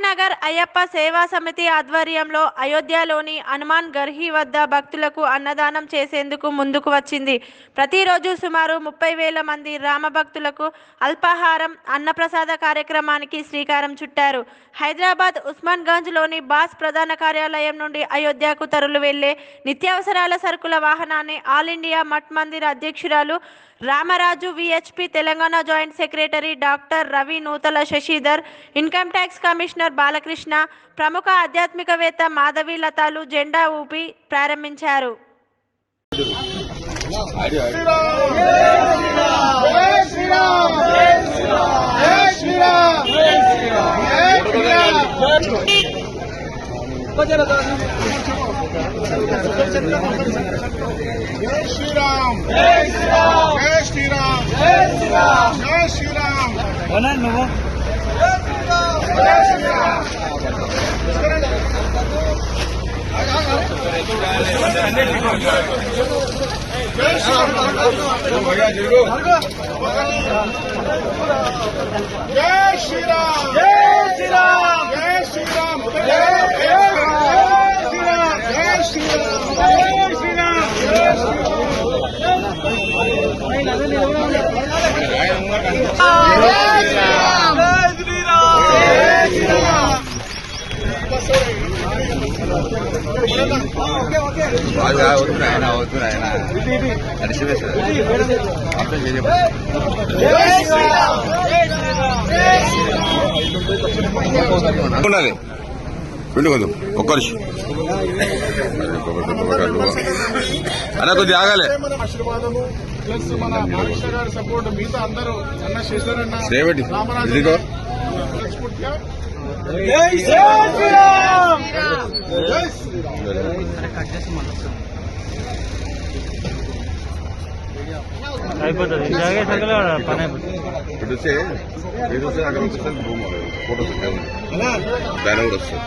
భాగ్యనగర్ అయ్యప్ప సేవా సమితి ఆధ్వర్యంలో అయోధ్యలోని హనుమాన్ గర్హి వద్ద భక్తులకు అన్నదానం చేసేందుకు ముందుకు వచ్చింది. ప్రతిరోజు సుమారు 30,000 మంది రామభక్తులకు అల్పాహారం అన్నప్రసాద కార్యక్రమానికి శ్రీకారం చుట్టారు. హైదరాబాద్ ఉస్మాన్ గంజ్లోని బాస్ ప్రధాన కార్యాలయం నుండి అయోధ్యకు తరలి వెళ్లే నిత్యావసరాల సరుకుల వాహనాన్ని ఆల్ ఇండియా మఠ్ మందిర్ అధ్యక్షురాలు Ramaraju, VHP Telangana joint secretary doctor Ravi Nutala Shashidhar, income tax commissioner Balakrishna, ప్రముఖ ఆధ్యాత్మికవేత్త మాధవి లతాలు జెండా ఊపి ప్రారంభించారు. जय श्री राम, जय श्री राम, जय श्री राम, जय श्री राम, जय श्री राम, जय श्री राम, जय श्री राम, जय श्री राम, जय श्री राम, ఉండాలి పిండి కొంచెం ఒక్క నిమిషం అలా కొద్దిగా ఆగాలి. ఆశీర్వాదము ప్లస్ మన బాలకృష్ణ గారి సపోర్ట్ మిగతా అందరూ అన్న శేషరన్న శ్రేవటి రామరాజు అయిపోతుంది పని ఇటు వస్తే అక్కడ ఫోటో బ్యానర్ కూడా వస్తుంది.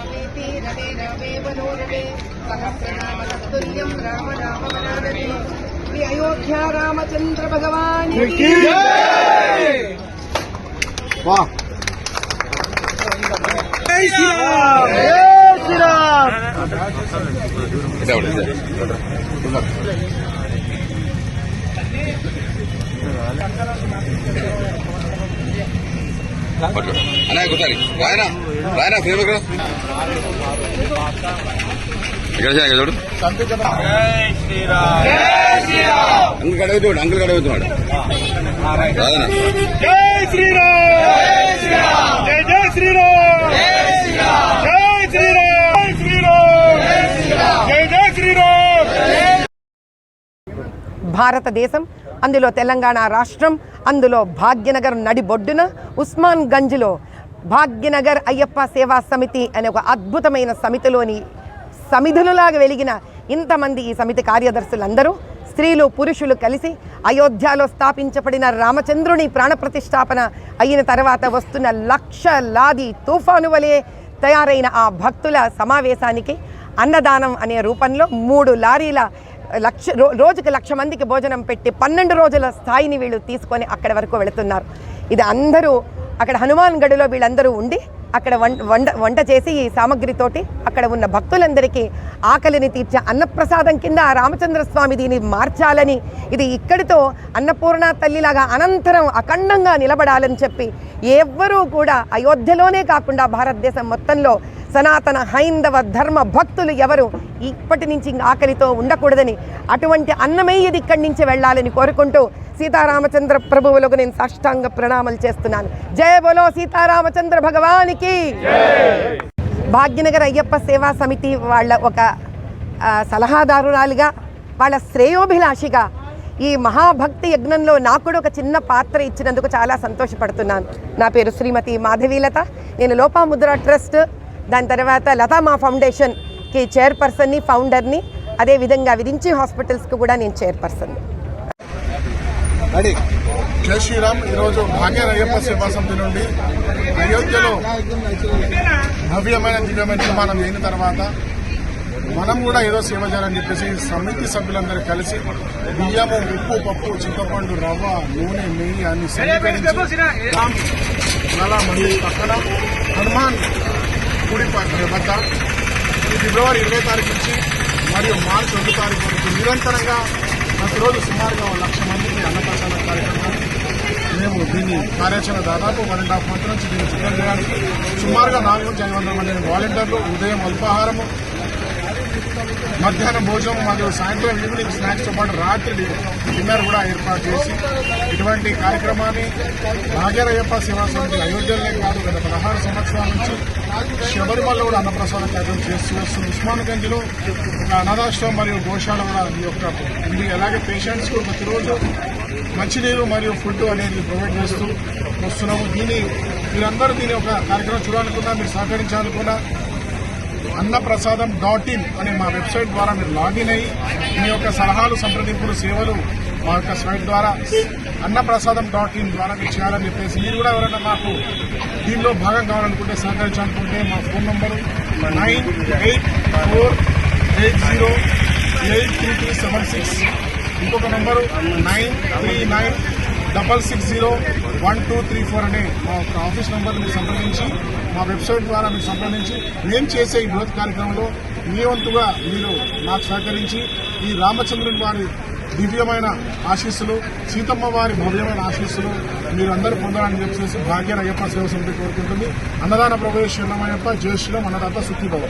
अयोध्या रामचंद्र भगवान वाह, जय श्री राम, जय श्री राम. అన్నా ఒకసారి రాయనా రాయనా ఫేమ్ ఇక్కడ చూడు అంకుల్ కడవుతున్నాడు అంకుల్ కడవుతున్నాడు రాదనా జై శ్రీరామ్, జై జై శ్రీరామ్, జై శ్రీరామ్, జై జై శ్రీరామ్. భారతదేశం, అందులో తెలంగాణ రాష్ట్రం, అందులో భాగ్యనగర్ నడిబొడ్డున ఉస్మాన్ గంజ్లో భాగ్యనగర్ అయ్యప్ప సేవా సమితి అనే ఒక అద్భుతమైన సమితిలోని సమిధులులాగా వెలిగిన ఇంతమంది ఈ సమితి కార్యదర్శులందరూ స్త్రీలు పురుషులు కలిసి అయోధ్యలో స్థాపించబడిన రామచంద్రుని ప్రాణప్రతిష్ఠాపన అయిన తర్వాత వస్తున్న లక్షలాది తుఫాను వలె తయారైన ఆ భక్తుల సమావేశానికి అన్నదానం అనే రూపంలో 3 లారీల రోజుకి 1,00,000 మందికి భోజనం పెట్టి 12 రోజుల స్థాయిని వీళ్ళు తీసుకొని అక్కడి వరకు వెళుతున్నారు. ఇది అందరూ అక్కడ హనుమాన్ గడిలో వీళ్ళందరూ ఉండి అక్కడ వంట చేసి ఈ సామగ్రితోటి అక్కడ ఉన్న భక్తులందరికీ ఆకలిని తీర్చే అన్నప్రసాదం కింద రామచంద్రస్వామి దీన్ని మార్చాలని, ఇది ఇక్కడితో అన్నపూర్ణ తల్లిలాగా అనంతరం అఖండంగా నిలబడాలని చెప్పి ఎవ్వరూ కూడా అయోధ్యలోనే కాకుండా భారతదేశం మొత్తంలో సనాతన హైందవ ధర్మ భక్తులు ఎవరు ఇప్పటి నుంచి ఆకలితో ఉండకూడదని, అటువంటి అన్నమే ఇది ఇక్కడి నుంచి వెళ్ళాలని కోరుకుంటూ సీతారామచంద్ర ప్రభువులకు నేను సాష్టాంగ ప్రణామాలు చేస్తున్నాను. జయ బోలో సీతారామచంద్ర భగవానికి. భాగ్యనగర్ అయ్యప్ప సేవా సమితి వాళ్ళ ఒక సలహాదారురాలుగా, వాళ్ళ శ్రేయోభిలాషిగా ఈ మహాభక్తి యజ్ఞంలో నాకు కూడా ఒక చిన్న పాత్ర ఇచ్చినందుకు చాలా సంతోషపడుతున్నాను. నా పేరు శ్రీమతి మాధవీలత. నేను లోపాముద్ర ట్రస్ట్, దాని తర్వాత లతామా ఫౌండేషన్కి చైర్పర్సన్ని, ఫౌండర్ని, అదేవిధంగా విరించి హాస్పిటల్స్కి కూడా నేను చైర్పర్సన్ని. జై శ్రీరామ్. ఈరోజు భాగ్యనగర్ అయ్యప్ప సేవా సమితి నుండి అయోధ్యలో భవ్యమైన దివ్యమైన నిర్మాణం అయిన తర్వాత మనం కూడా ఏదో సేవ చేయాలని చెప్పేసి సమితి సభ్యులందరూ కలిసి బియ్యము, ఉప్పు, పప్పు, చింతపండు, రవ్వ, నూనె, నెయ్యి అన్ని సమీకరించి మళ్ళీ పక్కన హనుమాన్ గుడి వద్ద ఈ ఫిబ్రవరి 20 తారీఖు నుంచి మరియు మార్చి 2 తారీఖు వరకు నిరంతరంగా ప్రతిరోజు సుమారుగా 1,00,000 మందికి అన్నప్రసాద కార్యక్రమం మేము దీన్ని కార్యాచరణ దాదాపు 1.5 మంత్ నుంచి దీన్ని సిద్ధం చేయడానికి సుమారుగా 400 నుంచి 500 మంది వాలంటీర్లు ఉదయం అల్పాహారము, మధ్యాహ్నం భోజనం మరియు సాయంత్రం ఈవినింగ్ స్నాక్స్ తో పాటు రాత్రి డిన్నర్ కూడా ఏర్పాటు చేసి ఇటువంటి కార్యక్రమాన్ని భాగ్యరయ్యప్ప సేవా సమితి అయోధ్యలోనే కాదు గత 16 సంవత్సరాల నుంచి శబరిమలలో కూడా అన్నప్రసాద కార్యక్రమం చేస్తూ వస్తుంది. ఉస్మాన్గంజ్లో ఒక అనాథాశ్రమం మరియు గోశాల కూడా ఈ యొక్క ఉంది. అలాగే పేషెంట్స్ కు ప్రతిరోజు మంచినీరు మరియు ఫుడ్ అనేది ప్రొవైడ్ చేస్తూ వస్తున్నాము. మీరందరూ దీని ఒక కార్యక్రమం చూడాలనుకున్నా, మీరు సహకరించాలనుకున్నా అన్నప్రసాదం.in అనే మా వెబ్సైట్ ద్వారా మీరు లాగిన్ అయ్యి మీ యొక్క సలహాలు, సంప్రదింపులు, సేవలు మా యొక్క సైట్ ద్వారా అన్నప్రసాదం.in ద్వారా మీరు చేయాలని చెప్పేసి, మీరు కూడా ఎవరైనా మాకు దీనిలో భాగం కావాలనుకుంటే, సహకరించాలనుకుంటే మా ఫోన్ నంబరు 9848083376, ఇంకొక నంబరు 9396601234 అనే మా యొక్క ఆఫీస్ నంబర్ మీరు సంప్రదించి, మా వెబ్సైట్ ద్వారా మీరు సంప్రదించి మేము చేసే ఈ బృహత్ కార్యక్రమంలో మీ వంతుగా మీరు మాకు సహకరించి ఈ రామచంద్రుని వారి దివ్యమైన ఆశీస్సులు, సీతమ్మ వారి భవ్యమైన ఆశీస్సులు మీరు అందరూ పొందాలని చెప్పేసి భాగ్యరయ్యప్ప సేవ సమితి కోరుకుంటుంది. అన్నదాన ప్రభు శ్రీరామయ్యప్ప, జయ శ్రీరామ్, అన్నదాత సుఖీభవ.